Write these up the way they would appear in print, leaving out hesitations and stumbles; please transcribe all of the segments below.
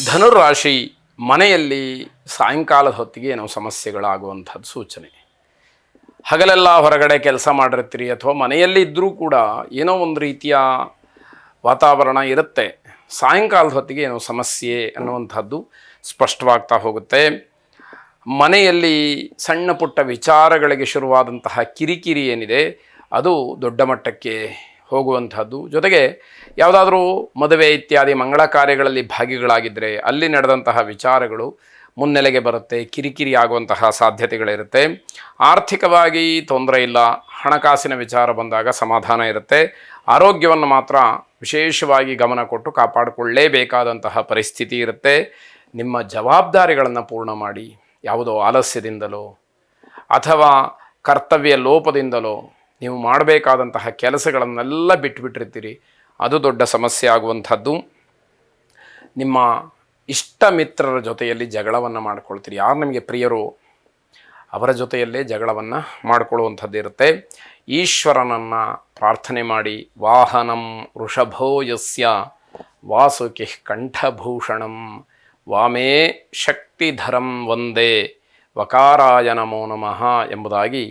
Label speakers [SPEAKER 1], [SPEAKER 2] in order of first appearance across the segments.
[SPEAKER 1] ಧನುರಾಶಿ ಮನೆಯಲ್ಲಿ ಸಾಯಂಕಾಲದ ಹೊತ್ತಿಗೆ ಏನೋ ಸಮಸ್ಯೆಗಳಾಗುವಂಥದ್ದು ಸೂಚನೆ. ಹಗಲೆಲ್ಲ ಹೊರಗಡೆ ಕೆಲಸ ಮಾಡಿರ್ತೀರಿ ಅಥವಾ ಮನೆಯಲ್ಲಿ ಇದ್ದರೂ ಕೂಡ ಏನೋ ಒಂದು ರೀತಿಯ ವಾತಾವರಣ ಇರುತ್ತೆ. ಸಾಯಂಕಾಲದ ಹೊತ್ತಿಗೆ ಏನೋ ಸಮಸ್ಯೆ ಅನ್ನುವಂಥದ್ದು ಸ್ಪಷ್ಟವಾಗ್ತಾ ಹೋಗುತ್ತೆ. ಮನೆಯಲ್ಲಿ ಸಣ್ಣ ಪುಟ್ಟ ವಿಚಾರಗಳಿಗೆ ಶುರುವಾದಂತಹ ಕಿರಿಕಿರಿ ಏನಿದೆ ಅದು ದೊಡ್ಡ ಮಟ್ಟಕ್ಕೆ ಹೋಗುವಂಥದ್ದು. ಜೊತೆಗೆ ಯಾವುದಾದ್ರೂ ಮದುವೆ ಇತ್ಯಾದಿ ಮಂಗಳ ಕಾರ್ಯಗಳಲ್ಲಿ ಭಾಗಿಗಳಾಗಿದ್ದರೆ ಅಲ್ಲಿ ನಡೆದಂತಹ ವಿಚಾರಗಳು ಮುನ್ನೆಲೆಗೆ ಬರುತ್ತೆ, ಕಿರಿಕಿರಿ ಆಗುವಂತಹ ಸಾಧ್ಯತೆಗಳಿರುತ್ತೆ. ಆರ್ಥಿಕವಾಗಿ ತೊಂದರೆ ಇಲ್ಲ, ಹಣಕಾಸಿನ ವಿಚಾರ ಬಂದಾಗ ಸಮಾಧಾನ ಇರುತ್ತೆ. ಆರೋಗ್ಯವನ್ನು ಮಾತ್ರ ವಿಶೇಷವಾಗಿ ಗಮನ ಕೊಟ್ಟು ಕಾಪಾಡಿಕೊಳ್ಳಲೇಬೇಕಾದಂತಹ ಪರಿಸ್ಥಿತಿ ಇರುತ್ತೆ. ನಿಮ್ಮ ಜವಾಬ್ದಾರಿಗಳನ್ನು ಪೂರ್ಣ ಮಾಡಿ, ಯಾವುದೋ ಆಲಸ್ಯದಿಂದಲೋ ಅಥವಾ ಕರ್ತವ್ಯ ಲೋಪದಿಂದಲೋ ನೀವು ಮಾಡಬೇಕಾದಂತಹ ಕೆಲಸಗಳನ್ನೆಲ್ಲ ಬಿಟ್ಟುಬಿಟ್ಟಿರ್ತೀರಿ. ಅದು ದೊಡ್ಡ ಸಮಸ್ಯೆ ಆಗುವಂಥದ್ದು. ನಿಮ್ಮ ಇಷ್ಟ ಮಿತ್ರರ ಜೊತೆಯಲ್ಲಿ ಜಗಳವನ್ನು ಮಾಡ್ಕೊಳ್ತೀರಿ. ಯಾರು ನಿಮಗೆ ಪ್ರಿಯರೋ ಅವರ ಜೊತೆಯಲ್ಲೇ ಜಗಳವನ್ನು ಮಾಡಿಕೊಳ್ಳುವಂಥದ್ದು ಇರುತ್ತೆ. ಈಶ್ವರನನ್ನು ಪ್ರಾರ್ಥನೆ ಮಾಡಿ. ವಾಹನಂ ವೃಷಭೋ ಯಸ್ಯ ವಾಸುಕಿ ಕಂಠಭೂಷಣಂ ವಾಮೇ ಶಕ್ತಿಧರಂ ವಂದೇ ವಕಾರಾಯ ನಮೋ ನಮಃ ಎಂಬುದಾಗಿ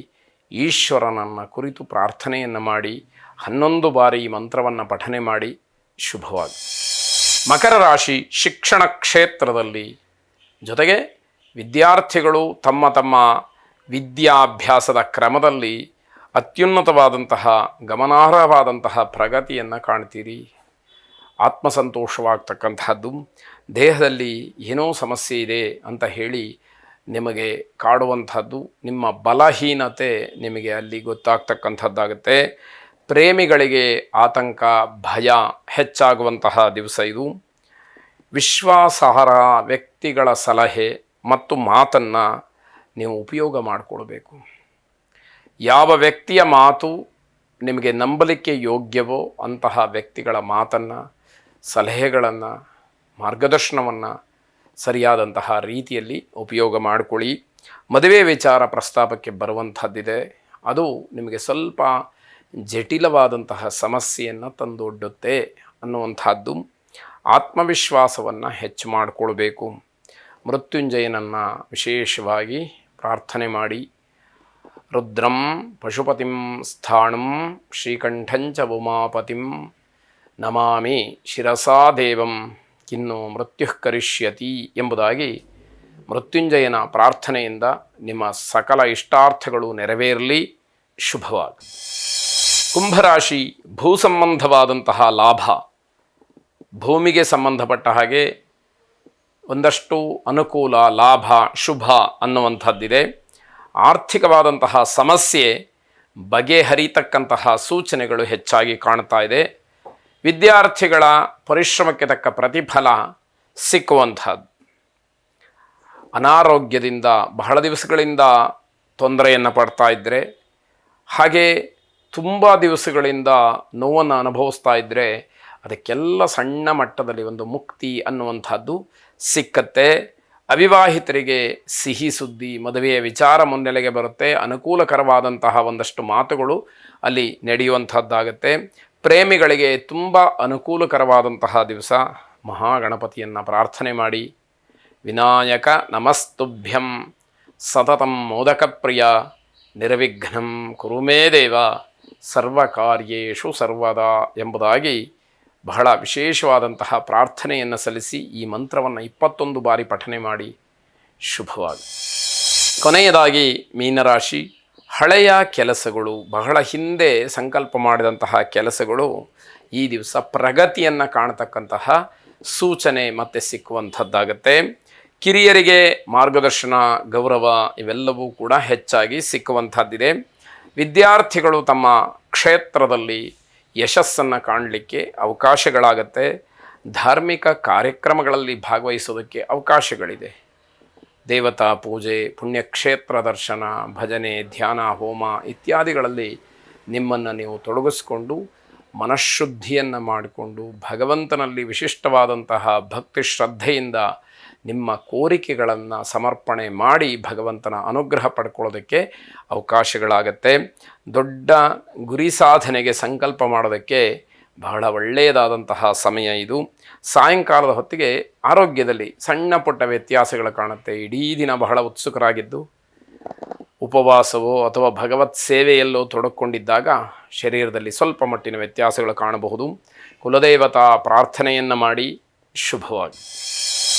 [SPEAKER 1] ಈಶ್ವರನನ್ನು ಕುರಿತು ಪ್ರಾರ್ಥನೆಯನ್ನು ಮಾಡಿ 11 ಬಾರಿ ಈ ಮಂತ್ರವನ್ನು ಪಠನೆ ಮಾಡಿ ಶುಭವಾಗಿ. ಮಕರ ರಾಶಿ ಶಿಕ್ಷಣ ಕ್ಷೇತ್ರದಲ್ಲಿ, ಜೊತೆಗೆ ವಿದ್ಯಾರ್ಥಿಗಳು ತಮ್ಮ ತಮ್ಮ ವಿದ್ಯಾಭ್ಯಾಸದ ಕ್ರಮದಲ್ಲಿ ಅತ್ಯುನ್ನತವಾದಂತಹ ಗಮನಾರ್ಹವಾದಂತಹ ಪ್ರಗತಿಯನ್ನು ಕಾಣ್ತೀರಿ. ಆತ್ಮಸಂತೋಷವಾಗ್ತಕ್ಕಂಥದ್ದು. ದೇಹದಲ್ಲಿ ಏನೋ ಸಮಸ್ಯೆ ಇದೆ ಅಂತ ಹೇಳಿ ನಿಮಗೆ ಕಾಡುವಂಥದ್ದು, ನಿಮ್ಮ ಬಲಹೀನತೆ ನಿಮಗೆ ಅಲ್ಲಿ ಗೊತ್ತಾಗ್ತಕ್ಕಂಥದ್ದಾಗುತ್ತೆ. ಪ್ರೇಮಿಗಳಿಗೆ ಆತಂಕ ಭಯ ಹೆಚ್ಚಾಗುವಂತಹ ದಿವಸ ಇದು. ವಿಶ್ವಾಸಾರ್ಹ ವ್ಯಕ್ತಿಗಳ ಸಲಹೆ ಮತ್ತು ಮಾತನ್ನು ನೀವು ಉಪಯೋಗ ಮಾಡಿಕೊಳ್ಬೇಕು. ಯಾವ ವ್ಯಕ್ತಿಯ ಮಾತು ನಿಮಗೆ ನಂಬಲಿಕ್ಕೆ ಯೋಗ್ಯವೋ ಅಂತಹ ವ್ಯಕ್ತಿಗಳ ಮಾತನ್ನು, ಸಲಹೆಗಳನ್ನು, ಮಾರ್ಗದರ್ಶನವನ್ನು ಸರಿಯಾದಂತಹ ರೀತಿಯಲ್ಲಿ ಉಪಯೋಗ ಮಾಡಿಕೊಳ್ಳಿ. ಮದುವೆ ವಿಚಾರ ಪ್ರಸ್ತಾಪಕ್ಕೆ ಬರುವಂಥದ್ದಿದೆ. ಅದು ನಿಮಗೆ ಸ್ವಲ್ಪ ಜಟಿಲವಾದಂತಹ ಸಮಸ್ಯೆಯನ್ನು ತಂದೊಡ್ಡುತ್ತೆ ಅನ್ನುವಂಥದ್ದು. ಆತ್ಮವಿಶ್ವಾಸವನ್ನು ಹೆಚ್ಚು ಮಾಡಿಕೊಳ್ಬೇಕು. ಮೃತ್ಯುಂಜಯನನ್ನು ವಿಶೇಷವಾಗಿ ಪ್ರಾರ್ಥನೆ ಮಾಡಿ. ರುದ್ರಂ ಪಶುಪತಿಂ ಸ್ಥಾಣಂ ಶ್ರೀಕಂಠಂಚ ಉಮಾಪತಿಂ ನಮಾಮಿ ಶಿರಸಾ ದೇವಂ ಕಿನ್ನು ಮೃತ್ಯು ಕರಿಷ್ಯತಿ ಎಂಬುದಾಗಿ ಮೃತ್ಯುಂಜಯನ ಪ್ರಾರ್ಥನೆಯಿಂದ ನಿಮ್ಮ ಸಕಲ ಇಷ್ಟಾರ್ಥಗಳು ನೆರವೇರಲಿ. ಶುಭವಾಗಿ. ಕುಂಭರಾಶಿ ಭೂ ಸಂಬಂಧವಾದಂತಹ ಲಾಭ, ಭೂಮಿಗೆ ಸಂಬಂಧಪಟ್ಟ ಹಾಗೆ ಒಂದಷ್ಟು ಅನುಕೂಲ, ಲಾಭ, ಶುಭ ಅನ್ನುವಂಥದ್ದಿದೆ. ಆರ್ಥಿಕವಾದಂತಹ ಸಮಸ್ಯೆ ಬಗೆಹರಿತಕ್ಕಂತಹ ಸೂಚನೆಗಳು ಹೆಚ್ಚಾಗಿ ಕಾಣ್ತಾ ಇದೆ. ವಿದ್ಯಾರ್ಥಿಗಳ ಪರಿಶ್ರಮಕ್ಕೆ ತಕ್ಕ ಪ್ರತಿಫಲ ಸಿಕ್ಕುವಂಥದ್ದು. ಅನಾರೋಗ್ಯದಿಂದ ಬಹಳ ದಿವಸಗಳಿಂದ ತೊಂದರೆಯನ್ನು ಪಡ್ತಾ ಇದ್ದರೆ, ಹಾಗೆ ತುಂಬ ದಿವಸಗಳಿಂದ ನೋವನ್ನು ಅನುಭವಿಸ್ತಾ ಇದ್ದರೆ ಅದಕ್ಕೆಲ್ಲ ಸಣ್ಣ ಮಟ್ಟದಲ್ಲಿ ಒಂದು ಮುಕ್ತಿ ಅನ್ನುವಂಥದ್ದು ಸಿಕ್ಕತ್ತೆ. ಅವಿವಾಹಿತರಿಗೆ ಸಿಹಿ ಸುದ್ದಿ, ಮದುವೆಯ ವಿಚಾರ ಮುನ್ನೆಲೆಗೆ ಬರುತ್ತೆ. ಅನುಕೂಲಕರವಾದಂತಹ ಒಂದಷ್ಟು ಮಾತುಗಳು ಅಲ್ಲಿ ನಡೆಯುವಂಥದ್ದಾಗತ್ತೆ. ಪ್ರೇಮಿಗಳಿಗೆ ತುಂಬ ಅನುಕೂಲಕರವಾದಂತಹ ದಿವಸ. ಮಹಾಗಣಪತಿಯನ್ನು ಪ್ರಾರ್ಥನೆ ಮಾಡಿ. ವಿನಾಯಕ ನಮಸ್ತುಭ್ಯಂ ಸತತಂ ಮೋದಕಪ್ರಿಯ ನಿರ್ವಿಘ್ನಂ ಕುರು ಮೇ ದೇವ ಸರ್ವಕಾರ್ಯೇಷು ಸರ್ವದಾ ಎಂಬುದಾಗಿ ಬಹಳ ವಿಶೇಷವಾದಂತಹ ಪ್ರಾರ್ಥನೆಯನ್ನು ಸಲ್ಲಿಸಿ ಈ ಮಂತ್ರವನ್ನು 21 ಬಾರಿ ಪಠನೆ ಮಾಡಿ ಶುಭವಾಗಿ. ಕೊನೆಯದಾಗಿ ಮೀನರಾಶಿ ಹಳೆಯ ಕೆಲಸಗಳು, ಬಹಳ ಹಿಂದೆ ಸಂಕಲ್ಪ ಮಾಡಿದಂತಹ ಕೆಲಸಗಳು ಈ ದಿವಸ ಪ್ರಗತಿಯನ್ನು ಕಾಣತಕ್ಕಂತಹ ಸೂಚನೆ ಮತ್ತೆ ಸಿಕ್ಕುವಂಥದ್ದಾಗತ್ತೆ. ಕಿರಿಯರಿಗೆ ಮಾರ್ಗದರ್ಶನ, ಗೌರವ ಇವೆಲ್ಲವೂ ಕೂಡ ಹೆಚ್ಚಾಗಿ ಸಿಕ್ಕುವಂಥದ್ದಿದೆ. ವಿದ್ಯಾರ್ಥಿಗಳು ತಮ್ಮ ಕ್ಷೇತ್ರದಲ್ಲಿ ಯಶಸ್ಸನ್ನು ಕಾಣಲಿಕ್ಕೆ ಅವಕಾಶಗಳಾಗತ್ತೆ. ಧಾರ್ಮಿಕ ಕಾರ್ಯಕ್ರಮಗಳಲ್ಲಿ ಭಾಗವಹಿಸೋದಕ್ಕೆ ಅವಕಾಶಗಳಿದೆ. ದೇವತಾ ಪೂಜೆ, ಪುಣ್ಯಕ್ಷೇತ್ರ ದರ್ಶನ, ಭಜನೆ, ಧ್ಯಾನ, ಹೋಮ ಇತ್ಯಾದಿಗಳಲ್ಲಿ ನಿಮ್ಮನ್ನು ನೀವು ತೊಡಗಿಸ್ಕೊಂಡು ಮನಃಶುದ್ಧಿಯನ್ನು ಮಾಡಿಕೊಂಡು ಭಗವಂತನಲ್ಲಿ ವಿಶಿಷ್ಟವಾದಂತಹ ಭಕ್ತಿ ಶ್ರದ್ಧೆಯಿಂದ ನಿಮ್ಮ ಕೋರಿಕೆಗಳನ್ನು ಸಮರ್ಪಣೆ ಮಾಡಿ ಭಗವಂತನ ಅನುಗ್ರಹ ಪಡ್ಕೊಳ್ಳೋದಕ್ಕೆ ಅವಕಾಶಗಳಾಗತ್ತೆ. ದೊಡ್ಡ ಗುರಿ ಸಾಧನೆಗೆ ಸಂಕಲ್ಪ ಮಾಡೋದಕ್ಕೆ ಬಹಳ ಒಳ್ಳೆಯದಾದಂತಹ ಸಮಯ ಇದು. ಸಾಯಂಕಾಲದ ಹೊತ್ತಿಗೆ ಆರೋಗ್ಯದಲ್ಲಿ ಸಣ್ಣ ಪುಟ್ಟ ವ್ಯತ್ಯಾಸಗಳು ಕಾಣುತ್ತೆ. ಇಡೀ ದಿನ ಬಹಳ ಉತ್ಸುಕರಾಗಿದ್ದು ಉಪವಾಸವೋ ಅಥವಾ ಭಗವತ್ ಸೇವೆಯಲ್ಲೋ ತೊಡಕೊಂಡಿದ್ದಾಗ ಶರೀರದಲ್ಲಿ ಸ್ವಲ್ಪ ಮಟ್ಟಿನ ವ್ಯತ್ಯಾಸಗಳು ಕಾಣಬಹುದು. ಕುಲದೇವತಾ ಪ್ರಾರ್ಥನೆಯನ್ನು ಮಾಡಿ. ಶುಭವಾಗಿ.